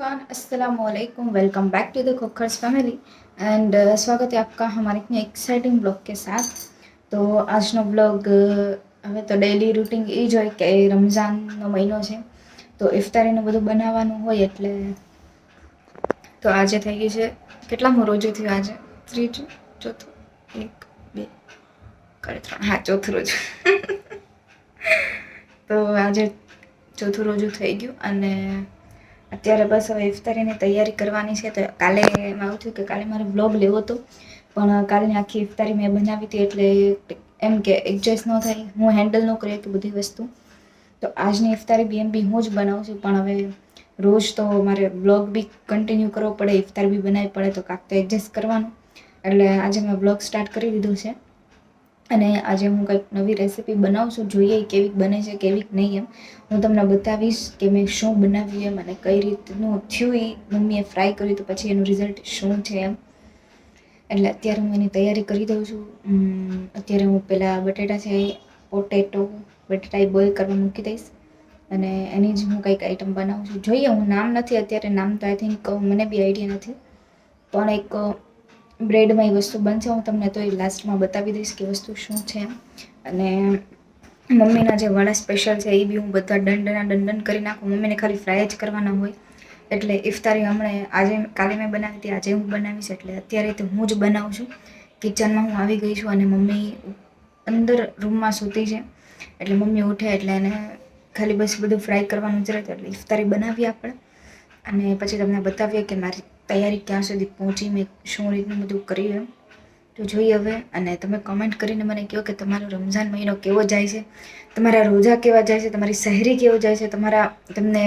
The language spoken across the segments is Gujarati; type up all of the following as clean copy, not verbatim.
एवरीवन, अस्सलाम वालेकुम। Welcome back to the cookers family and स्वागत है आपका हमारे इतने एक्साइटिंग ब्लॉग के साथ। तो આજનો બ્લોગ હવે તો ડેલી રૂટીન એ જ હોય કે રમઝાનનો મહિનો છે તો ઇફતારીનું બધું બનાવવાનું હોય એટલે તો આજે થઈ ગઈ છે કેટલામું રોજુ થયું આજે? ત્રીજું, ચોથું, 1 2 3, હા ચોથું રોજુ તો આજે ચોથું રોજુ થઈ ગયું અને અત્યારે બસ હવે ઇફતારીની તૈયારી કરવાની છે। તો કાલે એમાં આવું થયું કે કાલે મારે બ્લોગ લેવો હતો પણ કાલની આખી ઇફતારી મેં બનાવી હતી એટલે એમ કે એડજસ્ટ ન થાય, હું હેન્ડલ ન કરી કે બધી વસ્તુ। તો આજની ઇફતારી બી હું જ બનાવું છું પણ હવે રોજ તો મારે બ્લોગ બી કન્ટિન્યુ કરવો પડે, ઇફતાર બી બનાવવી પડે તો કાંક તો એડજસ્ટ કરવાનું। એટલે આજે મેં બ્લોગ સ્ટાર્ટ કરી દીધું છે અને આજે હું કંઈક નવી રેસીપી બનાવું છું, જોઈએ કેવી બને છે કેવી નહીં એમ હું તમને બતાવીશ કે મેં શું બનાવ્યું એમ અને કઈ રીતનું થયું એ મમ્મીએ ફ્રાય કર્યું તો પછી એનું રિઝલ્ટ શું છે એમ। એટલે અત્યારે હું એની તૈયારી કરી દઉં છું। અત્યારે હું પહેલાં બટેટા એ બોઇલ કરવા મૂકી દઈશ અને એની જ હું કંઈક આઈટમ બનાવું છું। જોઈએ, હું નામ નથી અત્યારે, નામ તો આઈ થિંક મને બી આઈડિયા નથી પણ એક બ્રેડમાં એ વસ્તુ બનશે, હું તમને તો એ લાસ્ટમાં બતાવી દઈશ કે વસ્તુ શું છે એમ। અને મમ્મીના જે વડા સ્પેશિયલ છે એ બી હું બધા દંડન કરી નાખું, મમ્મીને ખાલી ફ્રાય જ કરવાના હોય એટલે ઇફતારી હમણાં આજે કાલે મેં બનાવી હતી, આજે હું બનાવીશ એટલે અત્યારે તો હું જ બનાવું છું। કિચનમાં હું આવી ગઈ છું અને મમ્મી અંદર રૂમમાં સૂતી છે એટલે મમ્મી ઉઠે એટલે એને ખાલી બસ બધું ફ્રાય કરવાનું જ રહેતું એટલે ઇફતારી બનાવીએ આપણે અને પછી તમને બતાવીએ કે મારી તૈયારી ક્યાં સુધી પહોંચી, મેં શું રીતનું બધું કર્યું એમ। તો જોઈએ હવે, અને તમે કમેન્ટ કરીને મને કહો કે તમારો રમઝાન મહિનો કેવો જાય છે, તમારા રોજા કેવા જાય છે, તમારી સહેરી કેવો જાય છે, તમને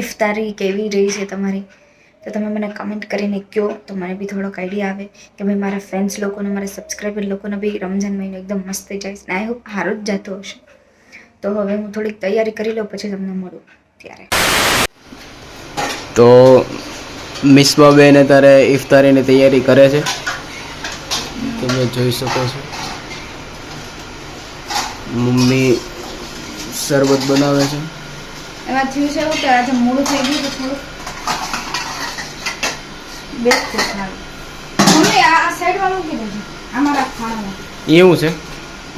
ઇફતારી કેવી રહી છે તમારી, તો તમે મને કમેન્ટ કરીને કહો તો મને બી થોડોક આઈડિયા આવે કે ભાઈ મારા ફ્રેન્ડ્સ લોકોને, મારા સબસ્ક્રાઈબર લોકોને બી રમઝાન મહિનો એકદમ મસ્ત જાય છે ને આઈ હોપ સારો જ જતો હશે। તો હવે હું થોડીક તૈયારી કરી લઉં પછી તમને મળું ત્યારે। તો મિસબાબેન અત્યારે ઇફતારીની તૈયારી કરે છે, તમે જોઈ શકો છો। મમ્મી શરબત બનાવે છે। એમાં થયું છે એવું કે આજે મોડું થઈ ગયું તો થોડું બેસ્ટ છે ખાલી મમ્મી આ સાઈડમાં મૂકી દેજો, અમારા ખાણામાં એવું છે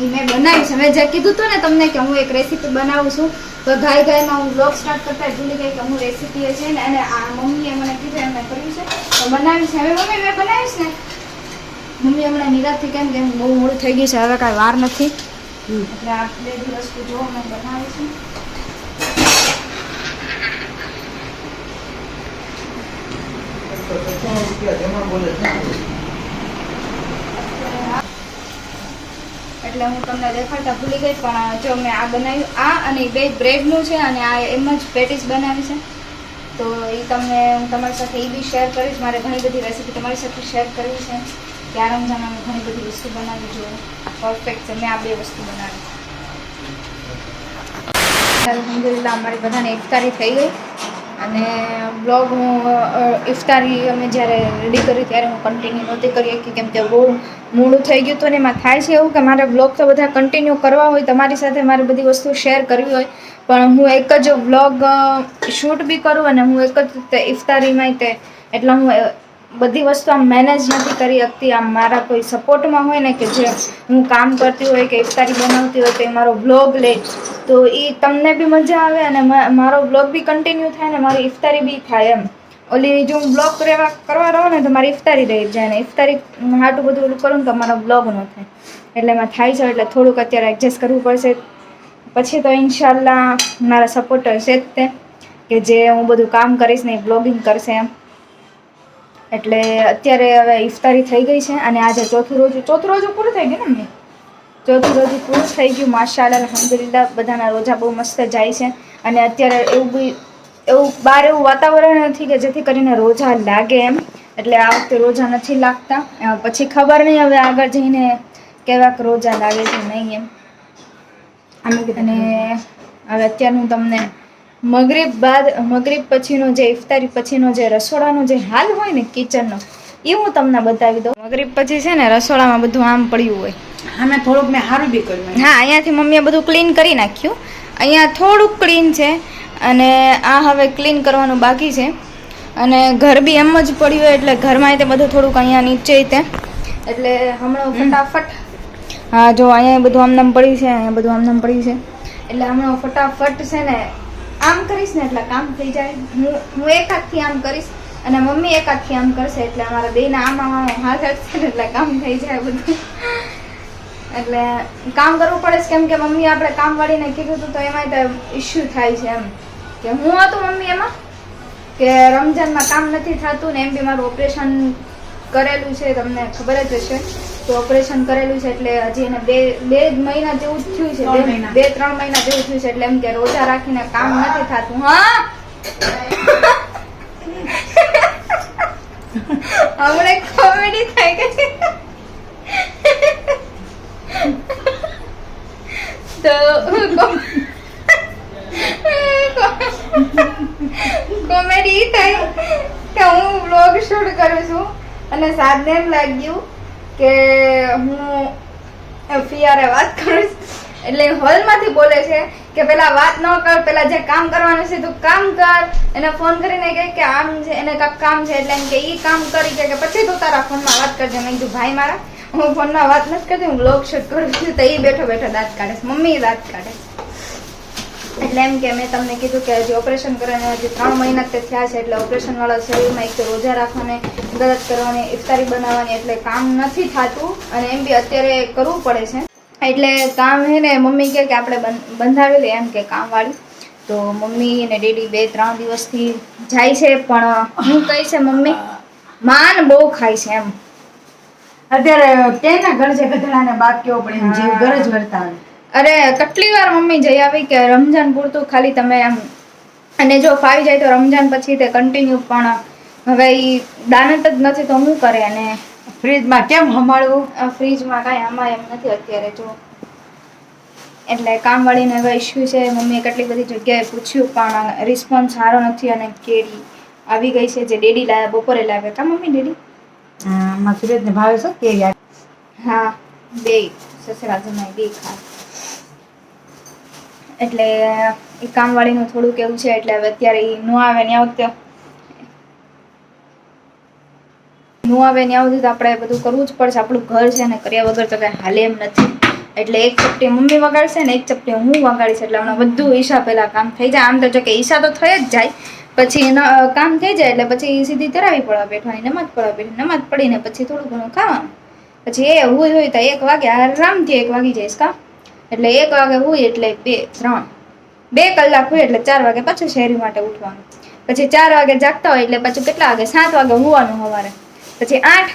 એ મેં બનાવી છે। મેં જે કીધું હતું ને તમને કે હું એક રેસીપી બનાવું છું તો ગાયમાં હું બ્લોગ સ્ટાર્ટ કરતા ભૂલી ગઈ કે હું રેસીપી છે ને અને આ મમ્મીએ મને કીધું એમ મેં કર્યું છે તો બનાવી છે। હવે મમ્મી મેં બનાવીશ ને, મમ્મી હમણાં નિરાશથી કેમ કે બહુ મોડું થઈ ગયું છે, હવે કાંઈ વાર નથી એટલે આ બધી વસ્તુ જો મેં બનાવી છું। એટલે હું તમને દેખાડતા ભૂલી ગઈ પણ જો મેં આ બનાવ્યું, આ અને બે બ્રેડનું છે અને આ એમ જ પેટીસ બનાવી છે તો એ તમને હું તમારી સાથે એ બી શેર કરીશ। મારે ઘણી બધી રેસીપી તમારી સાથે શેર કરવી છે કે આ રમઝાનમાં મેં ઘણી બધી વસ્તુ બનાવી જોઈએ પરફેક્ટ છે, મેં આ બે વસ્તુ બનાવી। અલહમદુલિલ્લાહ અમારી બધાને ઇફતારી થઈ ગઈ અને બ્લોગ હું ઇફતારી અમે જ્યારે રેડી કરી ત્યારે હું કન્ટિન્યુ નહોતી કરી શકી કેમ કે બહુ મોડું થઈ ગયું હતું ને એમાં થાય છે એવું કે મારે બ્લોગ તો બધા કન્ટિન્યુ કરવા હોય, તમારી સાથે મારે બધી વસ્તુ શેર કરવી હોય પણ હું એક જ બ્લોગ શૂટ બી કરું અને હું એક જ ઇફતારીમાં તે એટલે હું બધી વસ્તુ આમ મેનેજ નથી કરી શકતી। આમ મારા કોઈ સપોર્ટમાં હોય ને કે જે હું કામ કરતી હોય કે ઇફતારી બનાવતી હોય તો એ મારો બ્લોગ લે તો એ તમને બી મજા આવે અને મારો બ્લોગ બી કન્ટિન્યુ થાય ને મારી ઇફતારી બી થાય એમ। ઓલી જો હું બ્લોગ કરવા રહું ને તો મારી ઇફતારી રહી જાય ને ઇફતારી હાટું બધું ઓલું કરું ને તો મારો બ્લોગ ન થાય એટલે એમાં થાય છે એટલે થોડુંક અત્યારે એડજસ્ટ કરવું પડશે। પછી તો ઇન્શાલ્લાહ મારા સપોર્ટર છે જ તે કે જે હું બધું કામ કરીશ ને એ બ્લોગિંગ કરશે એમ। એટલે અત્યારે હવે ઇફતારી થઈ ગઈ છે અને આજે ચોથું રોજુ પૂરું થઈ ગયું ને, ચોથું રોજુ પૂરું થઈ ગયું માશાઅલ્લાહ અલહમદુલિલ્લાહ। બધાના રોજા બહુ મસ્ત જાય છે અને અત્યારે એવું બહાર એવું વાતાવરણ નથી કે જેથી કરીને રોજા લાગે એમ, એટલે આ વખતે રોજા નથી લાગતા, પછી ખબર નહીં હવે આગળ જઈને કેવાક રોજા લાગે છે નહીં એમ। અને હવે અત્યારનું તમને મગરિબ પછીનો જે ઇફતારી પછીનો જે રસોડાનો જે હાલ હોય ને કિચનનો એ હું તમને બતાવી દઉં। મગરિબ પછી છે ને રસોડામાં બધું આમ પડ્યું હોય, અમે થોડુંક મેં સારું બી કર્યું। હા, અહીંયાથી મમ્મીએ બધું ક્લીન કરી નાખ્યું, અહીંયા થોડુંક ક્લીન છે અને આ હવે ક્લીન કરવાનું બાકી છે। અને ઘર બી એમ જ પડ્યું હોય એટલે ઘરમાં તે બધું થોડુંક અહીંયા નીચે તે એટલે હમણાં ફટાફટ હા જો અહીંયા બધું આમનામ પડ્યું છે, અહીંયા બધું આમનામ પડ્યું છે એટલે હમણાં ફટાફટ છે ને આમ કરીશ ને એટલે કામ થઈ જાય. હું એક હાથથી આમ કરીશ અને મમ્મી એક હાથથી આમ કરશે એટલે અમારા બેના આમ હાથ હશે ને એટલે કામ થઈ જાય બધું. એટલે કામ કરવું પડે છે કેમ કે મમ્મી આપણે કામ વાળીને કીધું હતું તો એમાં ઇશ્યુ થાય છે એમ કે હું હતું મમ્મી એમાં કે રમજાનમાં કામ નથી થતું ને એમ બી મારું ઓપરેશન કરેલું છે, તમને ખબર જ હશે. તો ઓપરેશન કરેલું છે એટલે હજી એને બે મહિના જેવું જ થયું છે, 2-3 મહિના જેવું થયું છે એટલે એમ કે રોજા રાખીને કામ નથી થતું. હા હમણે કોમેડી થાય કે તો કોમેડી થાય કે હું વ્લોગ શૂટ કરું છું અને સાદને એમ લાગ્યું કે હું ફિયારે વાત કરું એટલે હોલમાંથી બોલે છે કે પેલા વાત ન કર, પેલા જે કામ કરવાનું છે તું કામ કર. એને ફોન કરીને કહે કે આમ છે એને કાંક કામ છે એટલે એમ કે ઈ કામ કરી કે પછી તું તારા ફોનમાં વાત કરજે. મેં કીધું ભાઈ મારા હું ફોનમાં વાત નથી કરતી, હું વ્લોગ શૂટ કરું છું. તો એ બેઠો બેઠો દાંત કાઢે છે, મમ્મી દાંત કાઢે એટલે એમ કે મેં તમને કીધું કે હજી ઓપરેશન કરવાને હજી 3 મહિના તે થયા છે એટલે ઓપરેશન વાળા શરીરમાં એક તો રોજા રાખવાને, ઇબાદત કરવાની, ઇફતારી બનાવવાની એટલે કામ નથી થતું અને એમ બી અત્યારે કરવું પડે છે એટલે કામ હે ને મમ્મી કહે કે આપણે બંધાવી લે એમ કે કામવાળી. તો મમ્મી અને ડેડી 2-3 દિવસથી જાય છે પણ હું કહી છે મમ્મી માન બહુ ખાય છે એમ. અત્યારે તેના ઘર છે ગધડાને બાપ કેવો પડે એમ જેવું ઘર જ વર્તા આવે. અરે કેટલી વાર મમ્મી જઈ આવી કે રમજાન પૂરતું ખાલી તમે એમ અને જો ફાવી જાય તો રમજાન પછી તે કન્ટિન્યુ પણ હવે એ દાનત જ નથી તો શું કરે. અને ફ્રીજમાં કેમ સંભાળવું, ફ્રીજમાં કાંઈ આમાં એમ નથી અત્યારે જો એટલે કામવાળીનો એવો ઇશ્યુ છે. મમ્મીએ કેટલી બધી જગ્યાએ પૂછ્યું પણ રિસ્પોન્સ સારો નથી અને કેરી આવી ગઈ છે જે ડેડી લાવ્યા બપોરે લાવ્યા કા મમ્મી ડેડી માં સુરતને ભાવે છે કેરી. હા બે સસરા જમાઈ બે ખાસ એટલે એ કામવાળીનું થોડુંક એવું છે એટલે હવે અત્યારે એ નો આવે ત્યાં વખતે તો આપણે બધું કરવું જ પડશે. આપણું ઘર છે ને કર્યા વગર તો કાંઈ હાલે એમ નથી. એટલે એક ચપટી મમ્મી વગાડશે ને એક ચપટી હું વગાડીશ એટલે હમણાં બધું ઈશા પહેલા કામ થઈ જાય. આમ તો જો કે ઈશા તો થઈ જ જાય પછી કામ થઈ જાય એટલે પછી સીધી તરાવી પડવા બેઠવાની, નમાજ પડવા બેઠી, નમાજ પડીને પછી થોડું ઘણું ખાવાનું પછી એ હોય તો 1 વાગે આરામથી 1 વાગી જઈશ કા એટલે 1 વાગે હોય એટલે 2 કલાક હોય એટલે 4 વાગે પાછું શહેરી માટે ઉઠવાનું. પછી 4 વાગે જાગતા હોય એટલે પાછું કેટલા વાગે 7 વાગે હોવાનું સવારે પછી 8,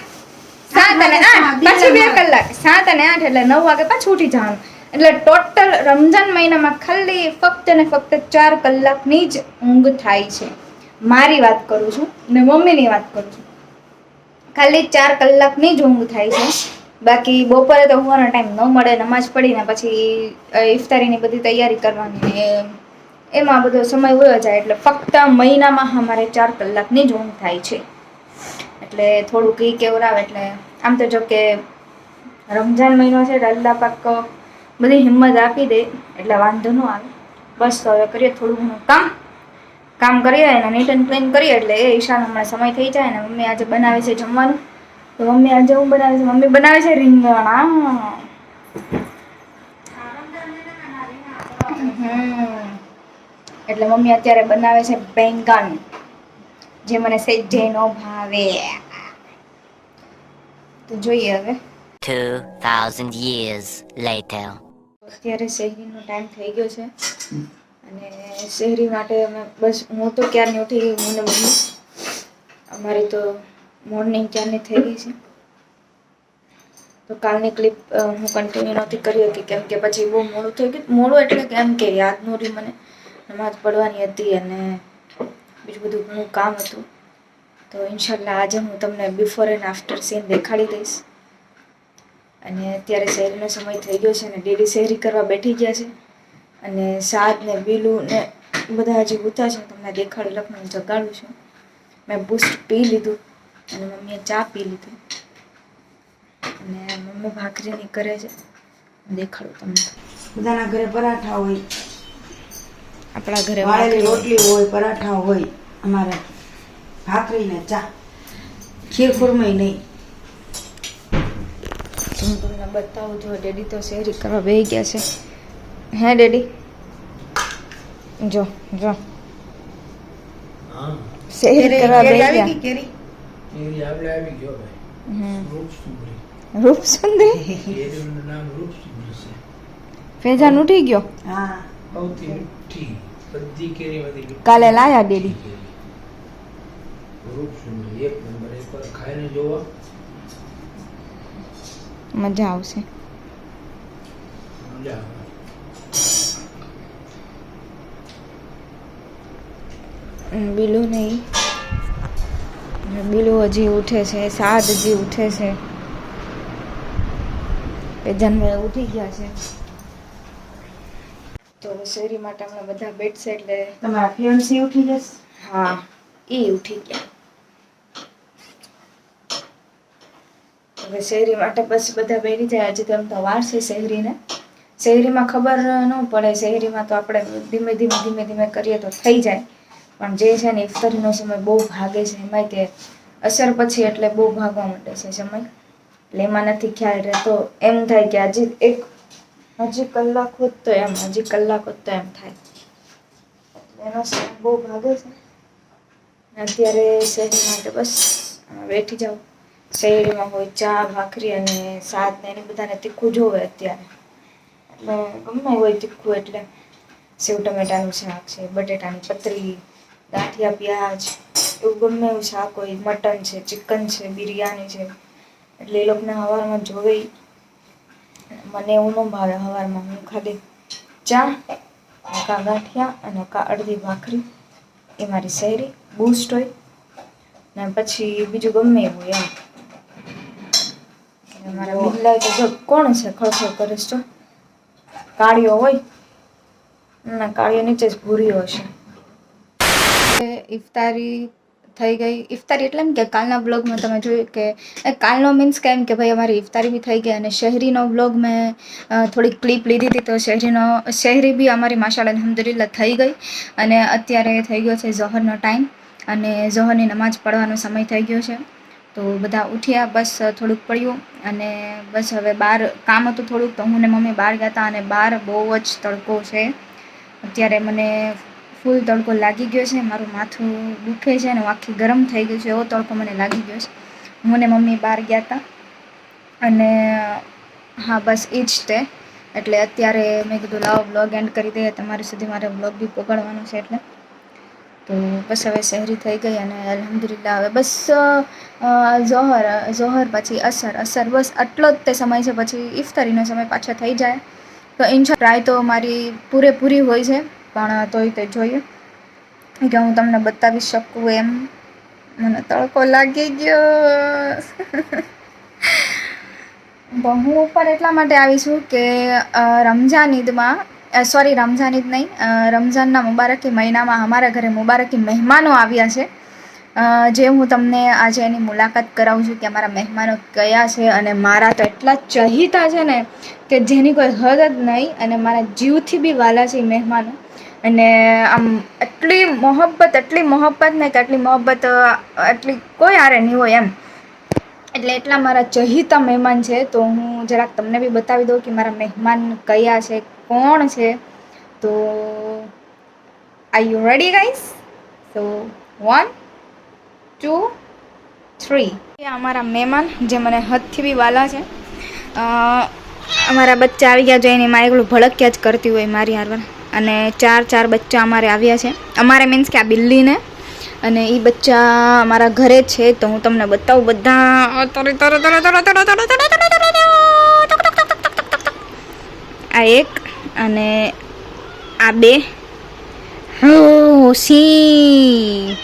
7 અને 8 પાછી 2 કલાક 7 અને 8 એટલે 9 વાગે પાછું ઉઠી જવાનું. એટલે ટોટલ રમજાન મહિનામાં ખાલી ફક્ત ને ફક્ત 4 કલાકની જ ઊંઘ થાય છે. મારી વાત કરું છું ને મમ્મીની વાત કરું છું, ખાલી 4 કલાકની જ ઊંઘ થાય છે. બાકી બપોરે તો હોવાનો ટાઈમ ન મળે, નમાજ પડીને પછી ઇફતારીની બધી તૈયારી કરવાની ને એમાં બધો સમય વયો જાય એટલે ફક્ત મહિનામાં અમારે 4 કલાકની જ ઊંઘ થાય છે. એટલે થોડુંક એ કેવરાવે એટલે આમ તો જો કે રમજાન મહિનો છે એટલે અલ્લાહ પાક બધી હિંમત આપી દે એટલે વાંધો ન આવે. બસ તો હવે કરીએ થોડું ઘણું કામ કરીએ અને નીટ એન્ડ ક્લીન કરીએ એટલે એ ઈશાનો હમણાં સમય થઈ જાય ને. મમ્મી આજે બનાવે છે જમવાનું તો મમ્મી આજે હું બનાવે છે મમ્મી બનાવે છે રીંગણ. એટલે મમ્મી અત્યારે બનાવે છે બેંગન જે મને સેજે નો ભાવે. તો જોઈએ હવે 2000 years later. અત્યારે શહેરીનો ટાઈમ થઈ ગયો છે અને શહેરી માટે અમે બસ હું તો ક્યારની ઉઠી ગઈ, હું ને મમ્મી અમારી તો મોર્નિંગ ક્યારની થઈ ગઈ છે. તો કાલની ક્લિપ હું કન્ટિન્યુ નહોતી કરી હતી કેમ કે પછી બહુ મોડું થઈ ગયું. મોડું એટલે કેમ કે યાદ ન રહી મને, નમાજ પડવાની હતી અને બીજું બધું ઘણું કામ હતું. તો ઇન્શાલ્લાહ આજે હું તમને બિફોર એન્ડ આફ્ટર સીન દેખાડી દઈશ. અને અત્યારે શહેરીનો સમય થઈ ગયો છે અને ડેડી શહેરી કરવા બેઠી ગયા છે અને સાદ ને બીલું ને બધા હજી ઉતા છે. તમને દેખાડી લખવાનું જગાડું છું. મેં બૂસ્ટ પી લીધું અને મમ્મીએ ચા પી લીધું અને મમ્મી ભાખરીની કરે છે, દેખાડું તમને. બધાના ઘરે પરાઠા હોય, આપણા ઘરે વાળેલી રોટલી હોય, પરાઠા હોય. અમારે ભાખરી ને ચા, ખીર ખુરમાઈ નહીં. હું તમને બતાવું જો ડેડી તો શેરી કરવા બેસી ગયા છે. હે ડેડી જો જો શેરી કરવા કેરી બેસી આવી ગયા. ગઈ કેરી? રૂપસુંદરી ફેજાન ઉઠી ગયો. હા. કાલે લાયા ડેડી. મજા આવશે. બીલું નહીં, બીલું હજી ઉઠે છે, સાદ હજી ઉઠે છે, પેજાનભાઈ ઉઠી ગયા છે. તો શેરી માટે અમે બધા બેઠ છે એટલે તમારા ફિયોન્સી ઉઠી જશે? હા એ ઉઠી ગયા. હવે શહેરી માટે બસ બધા બેઠી જાય. હજી તો એમ તો વાર છે શહેરીને. શહેરીમાં ખબર ન પડે, શહેરીમાં તો આપણે ધીમે ધીમે કરીએ તો થઈ જાય. પણ જે છે ને ઇફતારીનો સમય બહુ ભાગે છે. એમાંય કે અસર પછી એટલે બહુ ભાગવા માંડે છે સમય. એટલે એમાં નથી ખ્યાલ રહેતો. એમ થાય કે હજી કલાક હોત તો એમ, હજી કલાક હોત તો એમ થાય. એનો સમય બહુ ભાગે છે. અત્યારે શહેરી માટે બસ બેઠી જાઉં. શહેરીમાં હોય ચા ભાખરી અને શાક ને એને બધાને તીખું જોવે અત્યારે. એટલે ગમે હોય તીખું, એટલે સેવ ટમેટાનું શાક છે, બટેટાની પતરી, ગાંઠિયા પ્યાજ, એવું ગમે એવું શાક હોય, મટન છે, ચિકન છે, બિરયાની છે. એટલે એ લોકોને સવારમાં જોવે. મને એવું ન ભાવે સવારમાં. હું ખાલી ચા, કા ગાંઠિયા અને કા અડધી ભાખરી, એ મારી શહેરી બૂસ્ટ હોય ને પછી બીજું ગમે એવું હોય એમ. મારા બિલ્લા તો જો કોણ છે ખળખળ કરે છે? કાળિયો હોય ના, કાળિયો નીચે જ ભૂર્યો હશે. ઇફતારી થઈ ગઈ. ઇફતારી એટલે એમ કે કાલના બ્લોગમાં તમે જોયું કે કાલનો મીન્સ કે એમ કે ભાઈ અમારી ઇફતારી બી થઈ ગઈ. અને શહેરીનો બ્લોગ મેં થોડીક ક્લિપ લીધી હતી. તો શહેરી બી અમારી માશાઅલ્લાહ અલ્હમ્દુલિલ્લાહ થઈ ગઈ. અને અત્યારે થઈ ગયો છે ઝોહરનો ટાઈમ અને ઝોહરની નમાઝ પડવાનો સમય થઈ ગયો છે. તો બધા ઉઠ્યા, બસ થોડુંક પડ્યું અને બસ હવે બહાર કામ હતું થોડુંક. તો હું ને મમ્મી બહાર ગયા હતા અને બહાર બહુ જ તડકો છે. અત્યારે મને ફૂલ તડકો લાગી ગયો છે. મારું માથું દુખે છે અને આખી ગરમ થઈ ગયું છે. એવો તડકો મને લાગી ગયો છે. હું ને મમ્મી બહાર ગયા હતા અને હા બસ એ જ તે. એટલે અત્યારે મેં કીધું લાવો બ્લોગ એન્ડ કરી દઈએ. તમારી સુધી મારે બ્લોગ બી પકડવાનો છે એટલે. તો બસ હવે શહેરી થઈ ગઈ અને અલ્હમ્દુલિલ્લાહ હવે બસ ઝોહર પછી અસર બસ આટલો જ તે સમય છે. પછી ઇફતારીનો સમય પાછો થઈ જાય. તો ઇન્શાલ્લાહ ટ્રાય તો મારી પૂરેપૂરી હોય છે, પણ તોય તે જોઈએ કે હું તમને બતાવી શકું એમ. મને તડકો લાગી ગયો. તો હું ઉપર એટલા માટે આવીશું કે રમઝાન ઈદમાં રમઝાન ઈદ નહીં, રમઝાનના મુબારકી મહિનામાં અમારા ઘરે મુબારકી મહેમાનો આવ્યા છે. જે હું તમને આજે એની મુલાકાત કરાવું છું કે અમારા મહેમાનો કયા છે. અને મારા તો એટલા ચહીતા છે ને કે જેની કોઈ હદ જ નહીં. અને મારા જીવથી બી વાલા છે એ મહેમાનો. અને આમ એટલી મોહબ્બત ને કે એટલી મોહબ્બત એટલી કોઈ હારે નહીં હોય એમ. એટલે એટલા મારા ચહીતા મહેમાન છે. તો હું જરાક તમને બી બતાવી દઉં કે મારા મહેમાન કયા છે, કોણ છે. તો આર યુ રેડી ગાઈસ? સો 1 2 3. અમારા મહેમાન જે મને હદથી બી વાલા છે. અમારા બચ્ચા આવી ગયા. જો એની માં એકલું ભડક્યા જ કરતી હોય મારી હારવાર. અને ચાર બચ્ચા અમારે આવ્યા છે. અમારે મીન્સ કે આ બિલ્લીને. અને એ બચ્ચા અમારા ઘરે છે. તો હું તમને બતાવું બધા. આ એક અને આ બે. સી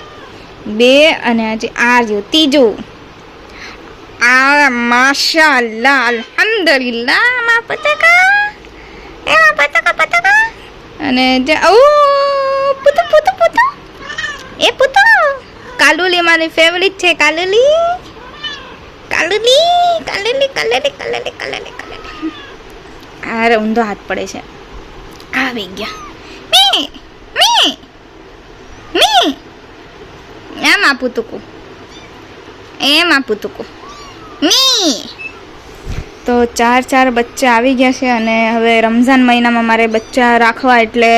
2 અને હજી આ રહ્યું ત્રીજું. આ માશાઅલ્લાહ અલ્હમ્દુલિલ્લાહ માં પતકા અને જે પુતુ એ પુતુ કાલુલી મારી ફેવરિટ છે. કાલુલી. અરે ઊંધો હાથ પડે છે. આવી ગયા. મી પુતુકુ એમાં પુતુકુ મી. તો 4 બચ્ચા આવી ગયા છે અને હવે રમઝાન મહિનામાં મારે બચ્ચા રાખવા એટલે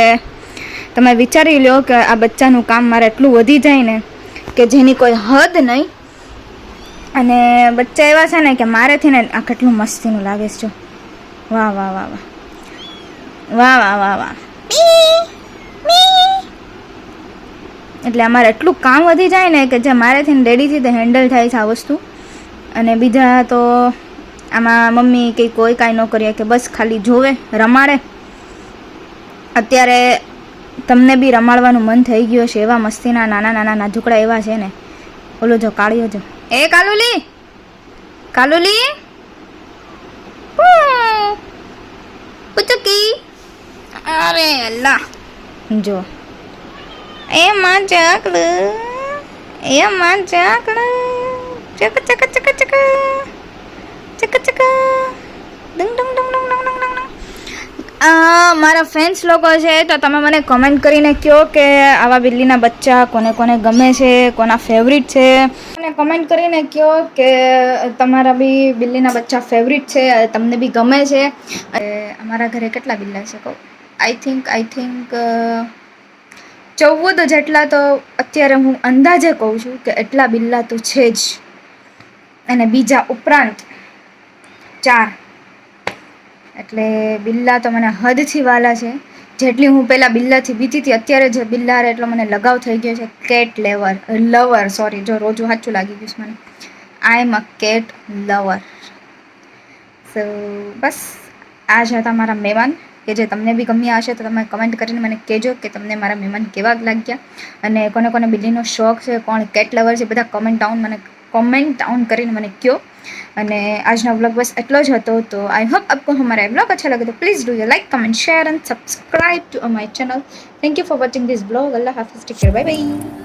તમે વિચારી લો કે આ બચ્ચાનું કામ મારે એટલું વધી જાય ને કે જેની કોઈ હદ નહીં. અને બચ્ચા એવા છે ને કે મારેથી ને આ કેટલું મસ્તીનું લાગે છે. જો વાહ વાહ વાહ વાહ વાહ વાહ વાહ વાહ. એટલે અમારે એટલું કામ વધી જાય ને કે જે મારેથી ને ડેડીથી તે હેન્ડલ થાય છે આ વસ્તુ. અને બીજા તો આમાં મમ્મી કંઈ કોઈ કાંઈ ન કરીએ કે બસ ખાલી જોવે રમાડે. અત્યારે તમને બી રમાડવાનું મન થઈ ગયું છે. એવા મસ્તીના નાના નાના નાજુકડા એવા છે ને. ઓલો જો કાળિયો જો, એ કાલુલી કાલુલી પુચકી. અરે અલ્લાહ જો એમાં ચાકડું ચક ચક ચક ચક ચક ચક ડંગ ડંગ ડંગ ડંગ ડંગ ડંગ ડંગ. મારા ફ્રેન્ડ્સ લોકો છે તો તમે મને કમેન્ટ કરીને કહો કે આવા બિલ્લીના બચ્ચા કોને કોને ગમે છે, કોના ફેવરિટ છે. મને કમેન્ટ કરીને કહો કે તમારા બી બિલ્લીના બચ્ચા ફેવરિટ છે, તમને બી ગમે છે. અમારા ઘરે કેટલા બિલ્લા છે કહું? આઈ થિંક 14 જેટલા તો અત્યારે હું અંદાજે કહું છું કે એટલા બિલ્લા તો છે જ. અને બીજા ઉપરાંત 4. એટલે બિલ્લા તો મને હદથી વાલા છે. જેટલી હું પહેલાં બિલ્લાથી બીતી હતી અત્યારે જે બિલ્લા એટલો મને લગાવ થઈ ગયો છે. કેટ લવર સોરી, જો રોજું સાચું લાગી ગયું છે મને. આઈ એમ અ કેટ લવર. સો બસ આ છે તમારા મહેમાન કે જે તમને બી ગમ્યા હશે તો તમે કમેન્ટ કરીને મને કહેજો કે તમને મારા મહેમાન કેવા લાગ્યા. અને કોને કોને બિલ્લીનો શોખ છે, કોણ કેટ લવર છે, બધા કોમેન્ટ ડાઉન કરીને મને કહો. અને આજનો વ્લોગ બસ એટલો જ હતો. તો आई होप आपको हमारा व्लॉग अच्छा लगे तो please do like comment share and subscribe to my channel. Thank you for watching this vlog. अल्लाह हाफिज़. Take care. Bye bye.